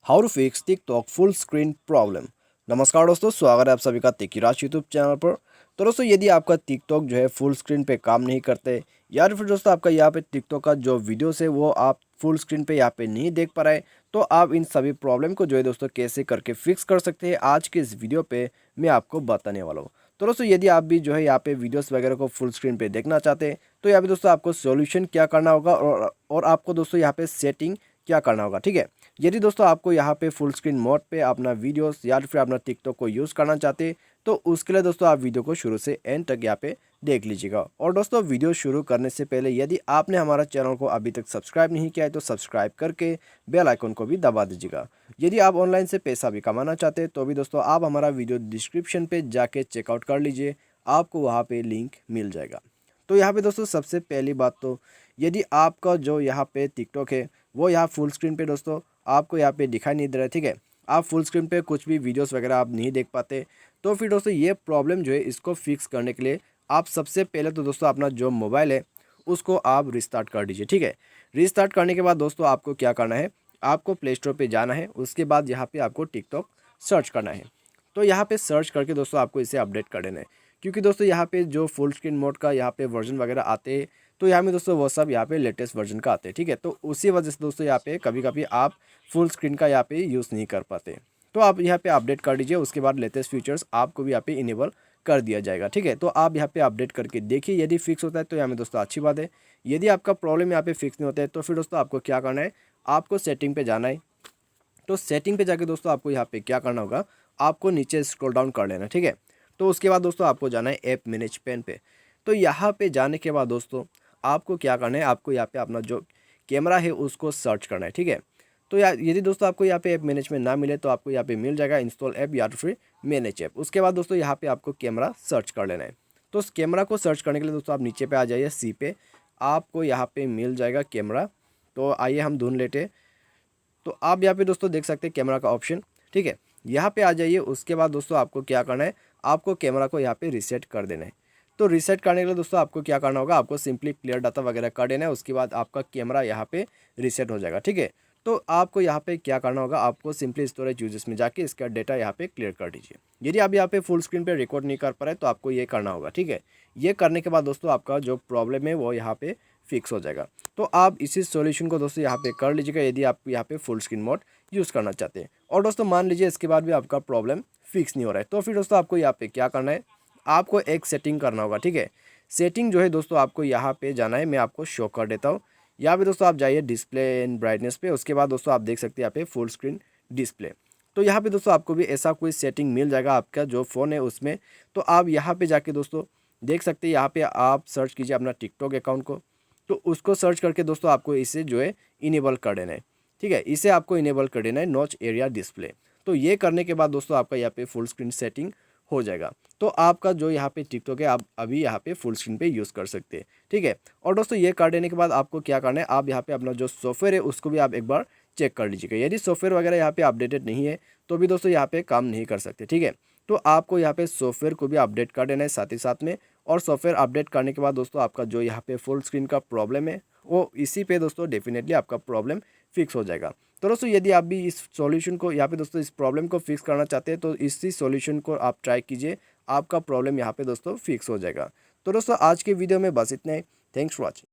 How to fix TikTok full screen problem. नमस्कार दोस्तों, स्वागत है आप सभी का तिकिराज यूट्यूब चैनल पर। तो दोस्तों, यदि आपका टिकटॉक जो है फुल स्क्रीन पे काम नहीं करते या फिर दोस्तों आपका यहाँ पे टिकटॉक का जो वीडियोस है वो आप फुल स्क्रीन पे यहाँ पे नहीं देख पा रहे, तो आप इन सभी प्रॉब्लम को जो है दोस्तों कैसे करके फिक्स कर सकते हैं, आज के इस वीडियो पे मैं आपको बताने वाला हूँ। तो दोस्तों, यदि आप भी जो है यहाँ पे वीडियोस वगैरह को फुल स्क्रीन पे देखना चाहते हैं तो यहाँ पे दोस्तों आपको सॉल्यूशन क्या करना होगा और आपको दोस्तों यहाँ पे सेटिंग क्या करना होगा। ठीक है, यदि दोस्तों आपको यहाँ पे फुल स्क्रीन मोड पे अपना वीडियोस या फिर अपना टिकटॉक को यूज़ करना चाहते हैं तो उसके लिए दोस्तों आप वीडियो को शुरू से एंड तक यहाँ पे देख लीजिएगा। और दोस्तों, वीडियो शुरू करने से पहले यदि आपने हमारा चैनल को अभी तक सब्सक्राइब नहीं किया है तो सब्सक्राइब करके बेल आइकन को भी दबा दीजिएगा। यदि आप ऑनलाइन से पैसा भी कमाना चाहते हैं तो भी दोस्तों आप हमारा वीडियो डिस्क्रिप्शन पे जाके चेकआउट कर लीजिए, आपको वहाँ पे लिंक मिल जाएगा। तो यहाँ पे दोस्तों सबसे पहली बात तो यदि आपका जो यहाँ पे टिकटॉक है वो यहाँ फुल स्क्रीन पे दोस्तों आपको यहाँ पे दिखाई नहीं दे रहा है, ठीक है, आप फुल स्क्रीन पे कुछ भी वीडियोस वगैरह आप नहीं देख पाते, तो फिर दोस्तों ये प्रॉब्लम जो है इसको फिक्स करने के लिए आप सबसे पहले तो दोस्तों अपना जो मोबाइल है उसको आप रिस्टार्ट कर दीजिए। ठीक है, रिस्टार्ट करने के बाद दोस्तों आपको क्या करना है, आपको प्ले स्टोर पर जाना है, उसके बाद यहाँ पर आपको टिकटॉक सर्च करना है। तो यहाँ पे सर्च करके दोस्तों आपको इसे अपडेट कर देना है, क्योंकि दोस्तों यहाँ पे जो फुल स्क्रीन मोड का यहाँ पे वर्जन वगैरह आते हैं तो यहाँ में दोस्तों वो सब यहाँ पे लेटेस्ट वर्जन का आते हैं। ठीक है, तो उसी वजह से दोस्तों यहाँ पे कभी कभी आप फुल स्क्रीन का यहाँ पे यूज़ नहीं कर पाते, तो आप यहाँ पे अपडेट कर दीजिए, उसके बाद लेटेस्ट फीचर्स आपको भी यहाँ पे इनेबल कर दिया जाएगा। ठीक है, तो आप यहाँ पे अपडेट करके देखिए, यदि फिक्स होता है तो यहाँ में दोस्तों अच्छी बात है। यदि आपका प्रॉब्लम यहाँ पे फिक्स नहीं होता है तो फिर दोस्तों आपको क्या करना है, आपको सेटिंग पे जाना है। तो सेटिंग पे जाके दोस्तों आपको यहाँ पे क्या करना होगा, आपको नीचे स्क्रॉल डाउन कर लेना। ठीक है, तो उसके बाद दोस्तों आपको जाना है ऐप मैनेज पेन पे। तो यहाँ पे जाने के बाद दोस्तों आपको क्या करना है, आपको यहाँ पे अपना जो कैमरा है उसको सर्च करना है। ठीक है, तो यदि दोस्तों आपको यहाँ पे ऐप मैनेजमेंट ना मिले तो आपको यहाँ पे मिल जाएगा इंस्टॉल ऐप या फिर मैनेज ऐप। उसके बाद दोस्तों यहाँ पे आपको कैमरा सर्च कर लेना है। तो उस कैमरा को सर्च करने के लिए दोस्तों आप नीचे पे आ जाइए, सी पे आपको यहाँ पे मिल जाएगा कैमरा। तो आइए हम ढूंढ लेते। तो आप यहाँ पे दोस्तों देख सकते हैं कैमरा का ऑप्शन। ठीक है, यहाँ पे आ जाइए, उसके बाद दोस्तों आपको क्या करना है, आपको कैमरा को यहाँ पे रीसेट कर देना है। तो रीसेट करने के लिए दोस्तों आपको क्या करना होगा, आपको सिंपली क्लियर डाटा वगैरह कर देना है, उसके बाद आपका कैमरा यहाँ पे रीसेट हो जाएगा। ठीक है, तो आपको यहाँ पे क्या करना होगा, आपको सिंपली स्टोरेज यूजेस में जाके इसका डेटा यहाँ पे क्लियर कर दीजिए। यदि आप यहाँ पे फुल स्क्रीन पे रिकॉर्ड नहीं कर पा रहे तो आपको ये करना होगा। ठीक है, ये करने के बाद दोस्तों आपका जो प्रॉब्लम है वो यहाँ पे फिक्स हो जाएगा। तो आप इसी सॉल्यूशन को दोस्तों यहाँ पे कर लीजिएगा यदि आप यहाँ पे फुल स्क्रीन मोड यूज़ करना चाहते हैं। और दोस्तों मान लीजिए इसके बाद भी आपका प्रॉब्लम फिक्स नहीं हो रहा है, तो फिर दोस्तों आपको यहाँ पे क्या करना है, आपको एक सेटिंग करना होगा। ठीक है, सेटिंग जो है दोस्तों आपको यहाँ पे जाना है, मैं आपको शो कर देता हूँ। यहाँ पे दोस्तों आप जाइए डिस्प्ले एंड ब्राइटनेस पे, उसके बाद दोस्तों आप देख सकते हैं यहाँ पे फुल स्क्रीन डिस्प्ले। तो यहाँ पे दोस्तों आपको भी ऐसा कोई सेटिंग मिल जाएगा आपका जो फ़ोन है उसमें। तो आप यहाँ पे जाके दोस्तों देख सकते हैं, यहाँ पे आप सर्च कीजिए अपना टिकटॉक अकाउंट को। तो उसको सर्च करके दोस्तों आपको इसे जो है इनेबल कर देना है। ठीक है, इसे आपको इनेबल कर देना है, नॉच एरिया डिस्प्ले। तो ये करने के बाद दोस्तों आपका यहाँ पे फुल स्क्रीन सेटिंग हो जाएगा। तो आपका जो यहाँ पे टिकटॉक है आप अभी यहाँ पे फुल स्क्रीन पे यूज़ कर सकते हैं। ठीक है, और दोस्तों ये कर देने के बाद आपको क्या करना है, आप यहाँ पे अपना जो सॉफ्टवेयर है उसको भी आप एक बार चेक कर लीजिएगा। यदि सॉफ्टवेयर वगैरह यहाँ पे अपडेटेड नहीं है तो भी दोस्तों यहाँ पे काम नहीं कर सकते। ठीक है, तो आपको यहाँ पे सॉफ्टवेयर को भी अपडेट कर देना है साथ ही साथ में। और सॉफ्टवेयर अपडेट करने के बाद दोस्तों आपका जो यहाँ पे फुल स्क्रीन का प्रॉब्लम है वो इसी पे दोस्तों डेफिनेटली आपका प्रॉब्लम फिक्स हो जाएगा। तो दोस्तों यदि आप भी इस सॉल्यूशन को यहाँ पे दोस्तों इस प्रॉब्लम को फिक्स करना चाहते हैं तो इसी सॉल्यूशन को आप ट्राई कीजिए, आपका प्रॉब्लम यहाँ पे दोस्तों फिक्स हो जाएगा। तो दोस्तों आज के वीडियो में बस इतना ही। Thanks for watching.